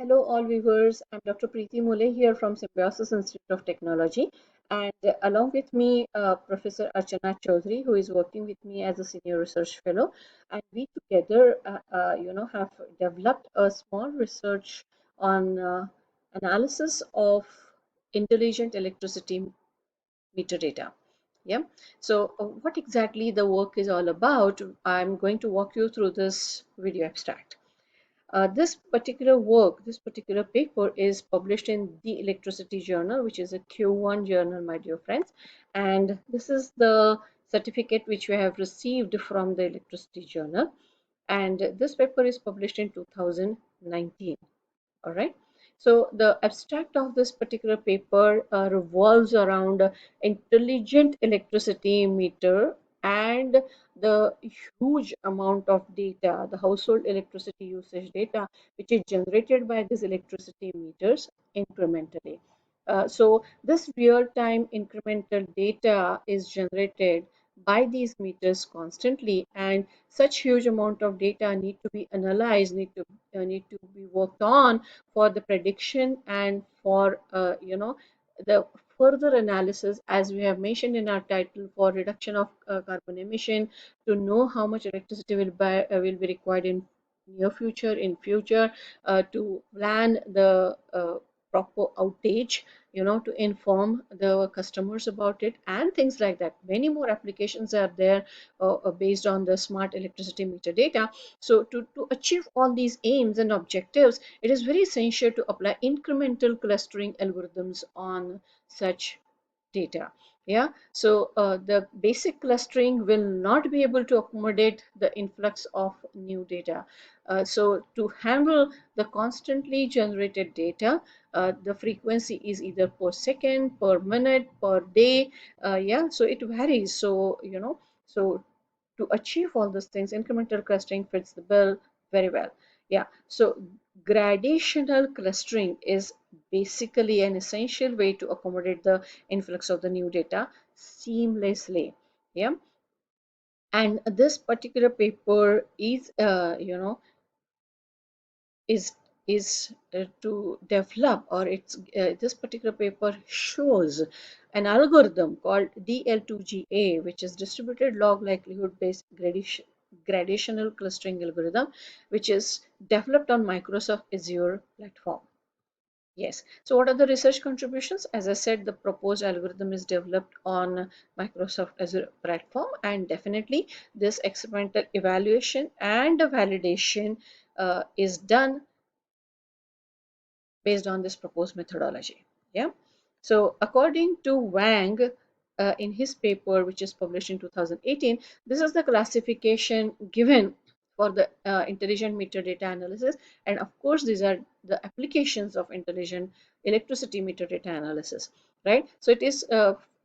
Hello, all viewers. I'm Dr. Preeti Mule here from Symbiosis Institute of Technology, and along with me, Professor Archana Chaudhary, who is working with me as a senior research fellow, and we together, have developed a small research on analysis of intelligent electricity meter data. Yeah. So, what exactly the work is all about? I'm going to walk you through this video abstract. This particular paper is published in the Electricity Journal, which is a Q1 journal, my dear friends. And this is the certificate which we have received from the Electricity Journal. And this paper is published in 2019. All right. So the abstract of this particular paper revolves around intelligent electricity meter and the huge amount of data, the household electricity usage data, which is generated by these electricity meters incrementally. So this real-time incremental data is generated by these meters constantly, and such huge amount of data need to be analyzed, need to be worked on for the prediction and for the further analysis, as we have mentioned in our title, for reduction of carbon emission, to know how much electricity will be required in near future, in future, to plan the proper outage, to inform the customers about it, and things like that. Many more applications are there based on the smart electricity meter data. So to achieve all these aims and objectives, it is very essential to apply incremental clustering algorithms on such data. Yeah, so the basic clustering will not be able to accommodate the influx of new data. So to handle the constantly generated data, the frequency is either per second, per minute, per day. Yeah, so it varies. So so to achieve all these things, incremental clustering fits the bill very well. Yeah, so gradational clustering is basically an essential way to accommodate the influx of the new data seamlessly. Yeah, and this particular paper is, is to develop, or it's this particular paper shows an algorithm called DL2GA, which is distributed log likelihood based gradational clustering algorithm, which is developed on Microsoft Azure platform. Yes. So what are the research contributions? As I said, the proposed algorithm is developed on Microsoft Azure platform, and definitely this experimental evaluation and validation is done based on this proposed methodology. Yeah. So according to Wang, in his paper, which is published in 2018, this is the classification given for the intelligent meter data analysis. And of course, these are the applications of intelligent electricity meter data analysis, right? So it is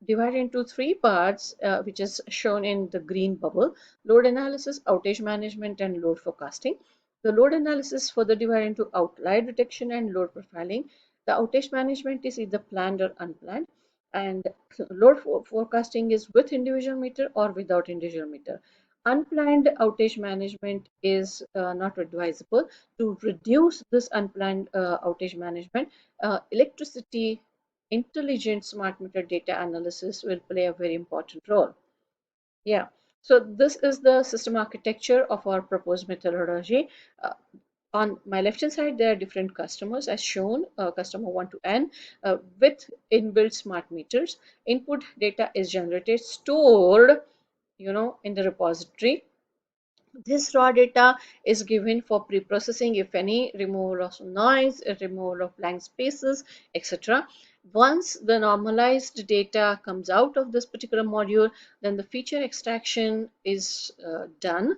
divided into three parts, which is shown in the green bubble: load analysis, outage management, and load forecasting. The load analysis further divided into outlier detection and load profiling. The outage management is either planned or unplanned, and load forecasting is with individual meter or without individual meter. Unplanned outage management is not advisable. To reduce this unplanned outage management, electricity intelligent smart meter data analysis will play a very important role. Yeah, so this is the system architecture of our proposed methodology. On my left hand side, there are different customers as shown, customer 1 to n, with inbuilt smart meters. Input data is generated, stored, in the repository. This raw data is given for pre-processing, if any, removal of noise, removal of blank spaces, etc. Once the normalized data comes out of this particular module, then the feature extraction is done,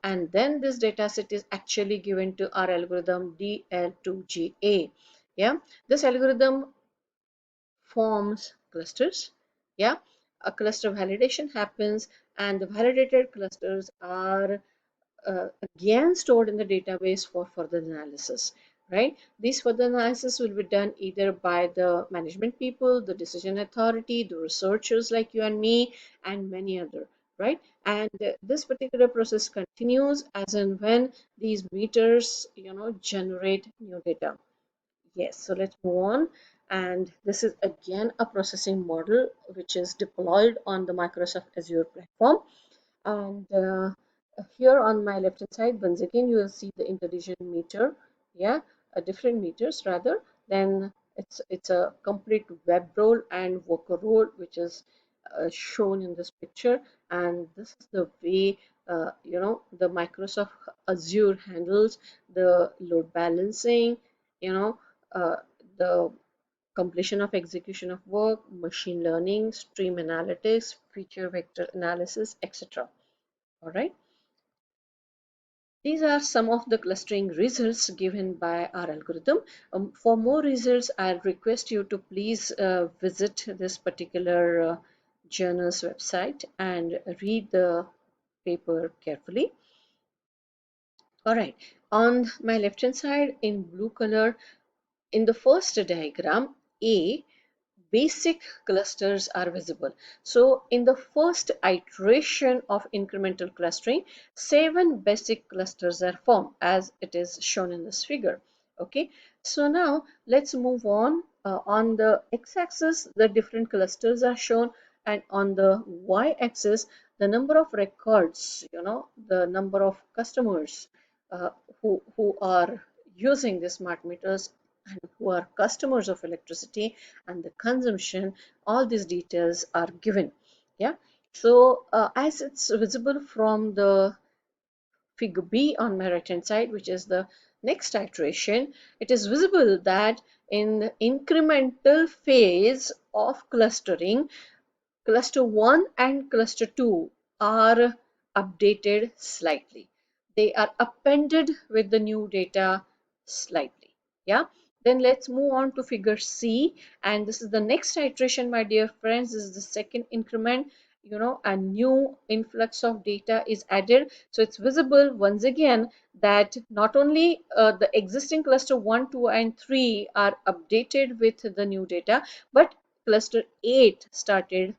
and then this data set is actually given to our algorithm DL2GA. Yeah, this algorithm forms clusters. Yeah, a cluster validation happens, and the validated clusters are again stored in the database for further analysis, right? These further analysis will be done either by the management people, the decision authority, the researchers like you and me, and many other, right? And this particular process continues as and when these meters, generate new data. Yes, so let's move on. And this is again a processing model which is deployed on the Microsoft Azure platform. And here on my left hand side, once again, you will see the intelligent meter. Yeah, different meters rather. Then it's a complete web role and worker role, which is shown in this picture. And this is the way the Microsoft Azure handles the load balancing, you know, uh, the completion of execution of work, machine learning, stream analytics, feature vector analysis, etc. All right. These are some of the clustering results given by our algorithm. For more results, I'll request you to please visit this particular journal's website and read the paper carefully. All right. On my left hand side in blue color, in the first diagram, A, basic clusters are visible. So in the first iteration of incremental clustering, 7 basic clusters are formed as it is shown in this figure. Okay, so now let's move on. On the x-axis, the different clusters are shown, and on the y-axis, the number of records, the number of customers uh, who are using the smart meters and who are customers of electricity and the consumption, all these details are given. Yeah, so as it's visible from the figure B on my right hand side, which is the next iteration, it is visible that in the incremental phase of clustering, cluster 1 and cluster 2 are updated slightly. They are appended with the new data slightly. Yeah. Then let's move on to figure C. And this is the next iteration, my dear friends. This is the second increment. A new influx of data is added. So it's visible once again that not only the existing cluster 1, 2, and 3 are updated with the new data, but cluster 8 started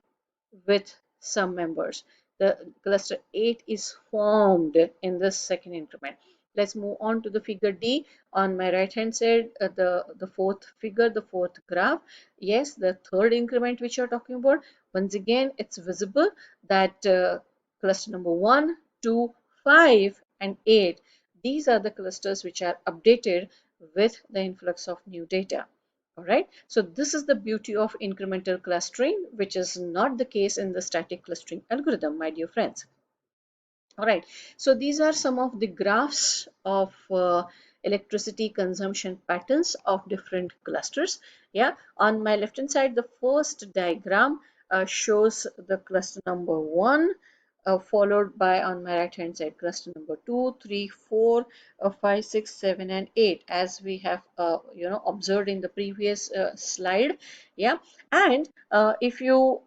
with some members. The cluster 8 is formed in this second increment. Let's move on to the figure D. On my right hand side, the fourth figure, the fourth graph. Yes, the third increment which you're talking about. Once again, it's visible that cluster number 1, 2, 5, and 8. These are the clusters which are updated with the influx of new data. All right, so this is the beauty of incremental clustering, which is not the case in the static clustering algorithm, my dear friends. All right, so these are some of the graphs of electricity consumption patterns of different clusters. Yeah, on my left hand side, the first diagram shows the cluster number 1, followed by on my right hand side cluster number 2, 3, 4, 5, 6, 7, and 8, as we have observed in the previous slide. Yeah, and if you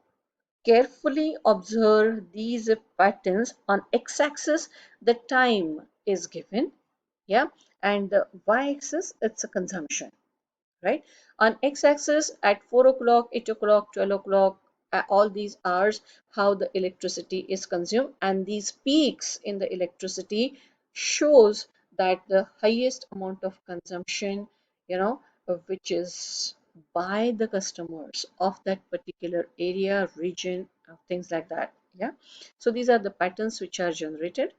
carefully observe these patterns, on x-axis the time is given, yeah, and the y-axis it's a consumption, right? On x-axis at 4 o'clock, 8 o'clock, 12 o'clock, all these hours, how the electricity is consumed, and these peaks in the electricity shows that the highest amount of consumption, which is by the customers of that particular area, region, things like that. Yeah. So these are the patterns which are generated.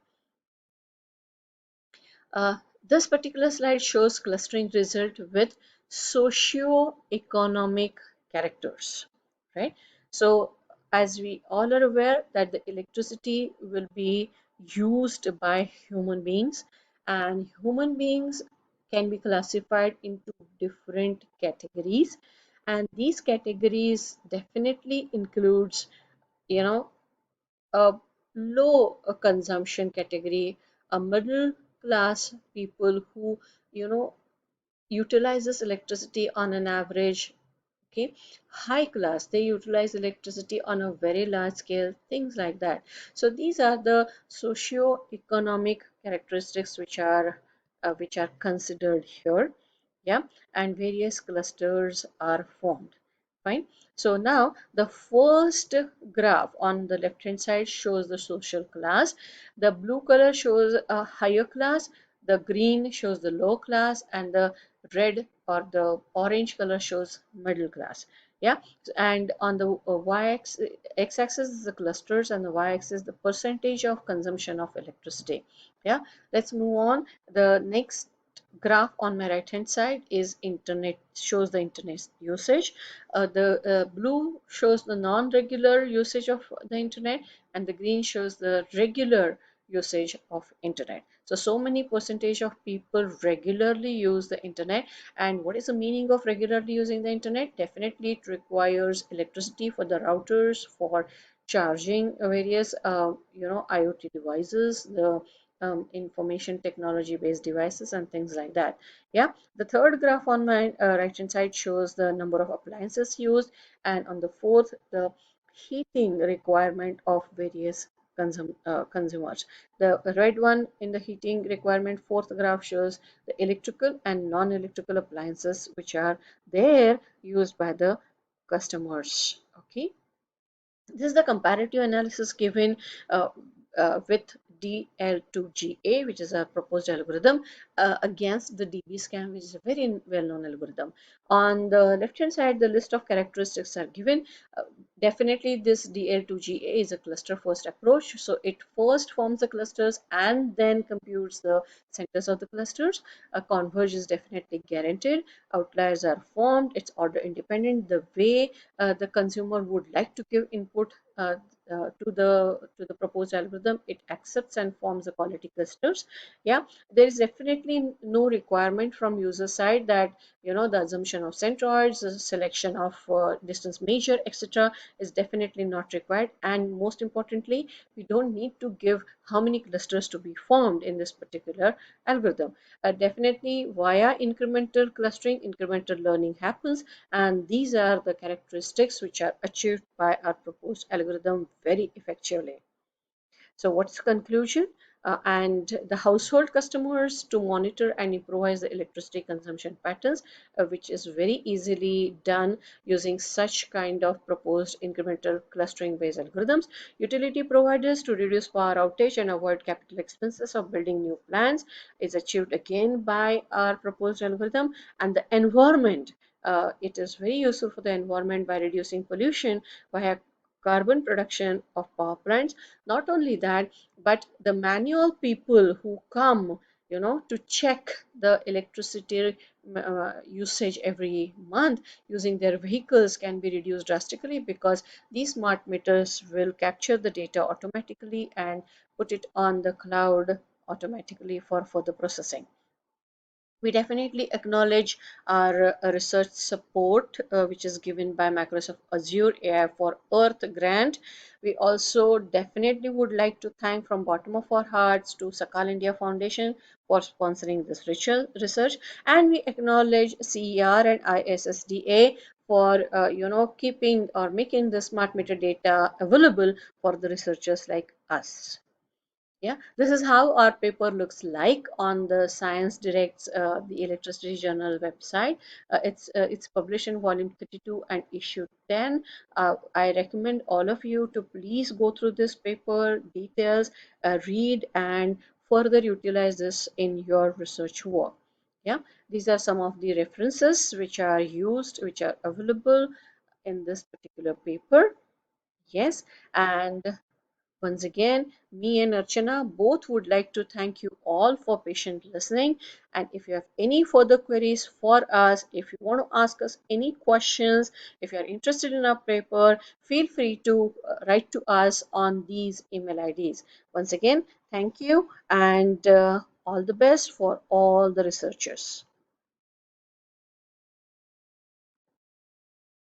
Uh, this particular slide shows clustering result with socio-economic characters, right? So as we all are aware that the electricity will be used by human beings, and human beings can be classified into different categories, and these categories definitely includes, you know a low consumption category, a middle class people who you know utilizes electricity on an average. Okay, high class, they utilize electricity on a very large scale, things like that. So these are the socio-economic characteristics which are considered here. Yeah, and various clusters are formed. Fine. So now the first graph on the left hand side shows the social class. The blue color shows a higher class, the green shows the low class, and the red or the orange color shows middle class. Yeah, and on the x-axis is the clusters, and the y-axis the percentage of consumption of electricity. Yeah, let's move on. The next graph on my right hand side is internet, shows the internet usage. The blue shows the non-regular usage of the internet, and the green shows the regular usage of internet. So many percentage of people regularly use the internet. And what is the meaning of regularly using the internet? Definitely it requires electricity for the routers, for charging various IoT devices, the information technology based devices and things like that. Yeah, the third graph on my right hand side shows the number of appliances used, and on the fourth the heating requirement of various consumers. The red one in the heating requirement fourth graph shows the electrical and non-electrical appliances which are there used by the customers. Okay, this is the comparative analysis given uh, with DL2GA, which is a proposed algorithm, against the DB scan, which is a very well-known algorithm. On the left-hand side, the list of characteristics are given. Definitely, this DL2GA is a cluster-first approach. So it first forms the clusters and then computes the centers of the clusters. A converge is definitely guaranteed. Outliers are formed. It's order independent. The way the consumer would like to give input to the proposed algorithm, it accepts and forms the quality clusters. Yeah, there is definitely no requirement from user side that the assumption of centroids, the selection of distance measure, etc., is definitely not required. And most importantly, we don't need to give how many clusters to be formed in this particular algorithm. Definitely via incremental clustering, incremental learning happens, and these are the characteristics which are achieved by our proposed algorithm very effectively. So what's the conclusion? And the household customers to monitor and improvise the electricity consumption patterns, which is very easily done using such kind of proposed incremental clustering based algorithms. Utility providers to reduce power outage and avoid capital expenses of building new plants is achieved again by our proposed algorithm. And the environment, it is very useful for the environment by reducing pollution via carbon production of power plants. Not only that, but the manual people who come to check the electricity usage every month using their vehicles can be reduced drastically, because these smart meters will capture the data automatically and put it on the cloud automatically for further processing. We definitely acknowledge our research support, which is given by Microsoft Azure AI for Earth grant. We also definitely would like to thank from bottom of our hearts to Sakal India Foundation for sponsoring this research, and we acknowledge CER and ISSDA for keeping or making the smart meter data available for the researchers like us. Yeah, this is how our paper looks like on the Science Direct's the Electricity Journal website. It's published in volume 32 and issue 10. I recommend all of you to please go through this paper details, read and further utilize this in your research work. Yeah, these are some of the references which are used, which are available in this particular paper. Yes, and once again, me and Archana both would like to thank you all for patient listening. And if you have any further queries for us, if you want to ask us any questions, if you are interested in our paper, feel free to write to us on these email IDs. Once again, thank you and all the best for all the researchers.